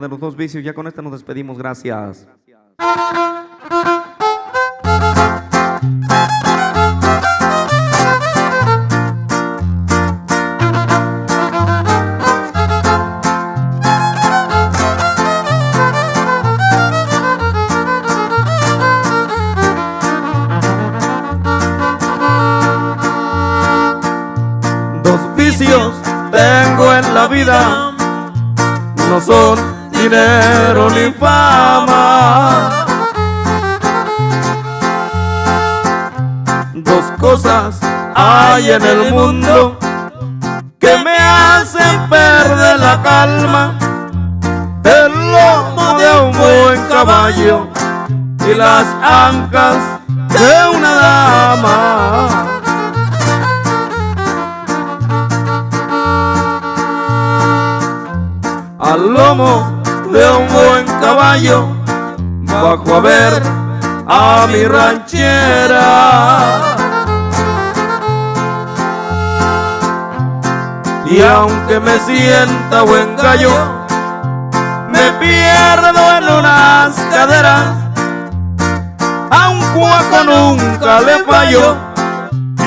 De los dos vicios, ya con esta nos despedimos, gracias. Dos vicios tengo en la vida, no son dinero ni fama. Dos cosas hay en el mundo que me hacen perder la calma: el lomo de un buen caballo y las ancas de una dama. Al lomo de un buen caballo bajo a ver a mi ranchera, y aunque me sienta buen gallo, me pierdo en unas caderas. A un cuaco nunca le fallo,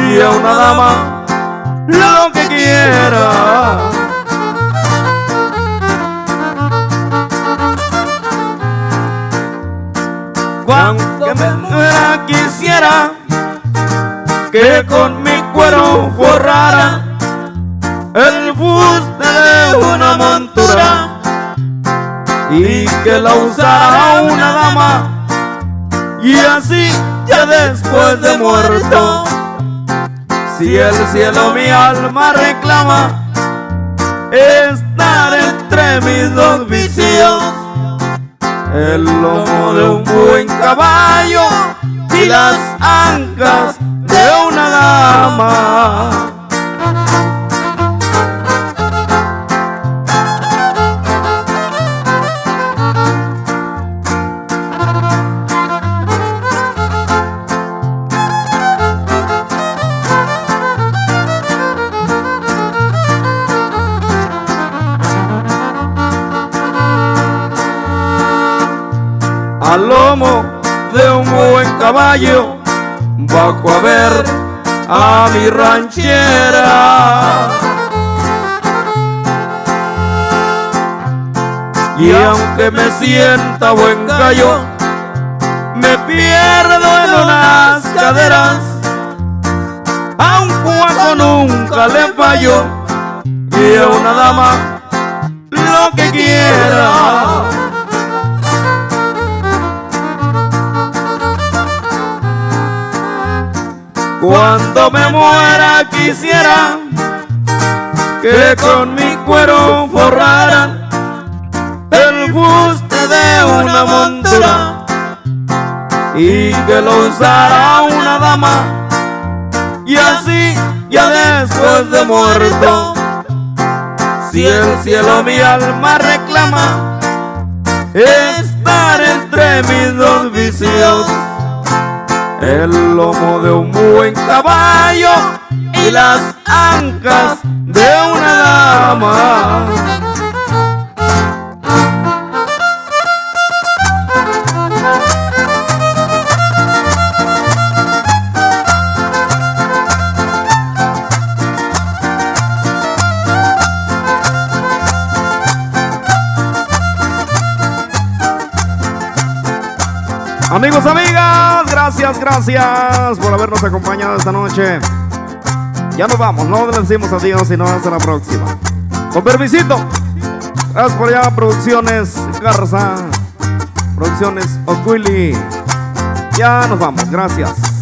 y a una dama lo que quiera. Cuando me muera quisiera que con mi cuero forrara el fuste de una montura y que la usara una dama, y así ya después de muerto, si el cielo mi alma reclama, estar entre mis dos vicios: el lomo de un buen caballo y las ancas de una dama. Al lomo de un buen caballo bajo a ver a mi ranchera, y aunque me sienta buen gallo, me pierdo en unas caderas. A un cuaco nunca le fallo, y a una dama lo que quiera. Cuando me muera quisiera que con mi cuero forraran el fuste de una montura y que lo usara una dama, y así ya después de muerto, si el cielo mi alma reclama, estar entre mis dos vicios: el lomo de un buen caballo y las ancas de una dama. Amigos, amigas, gracias por habernos acompañado esta noche. Ya nos vamos, no le decimos adiós, sino hasta la próxima. Con permisito. Gracias por allá, Producciones Garza, Producciones Ocuili. Ya nos vamos, gracias.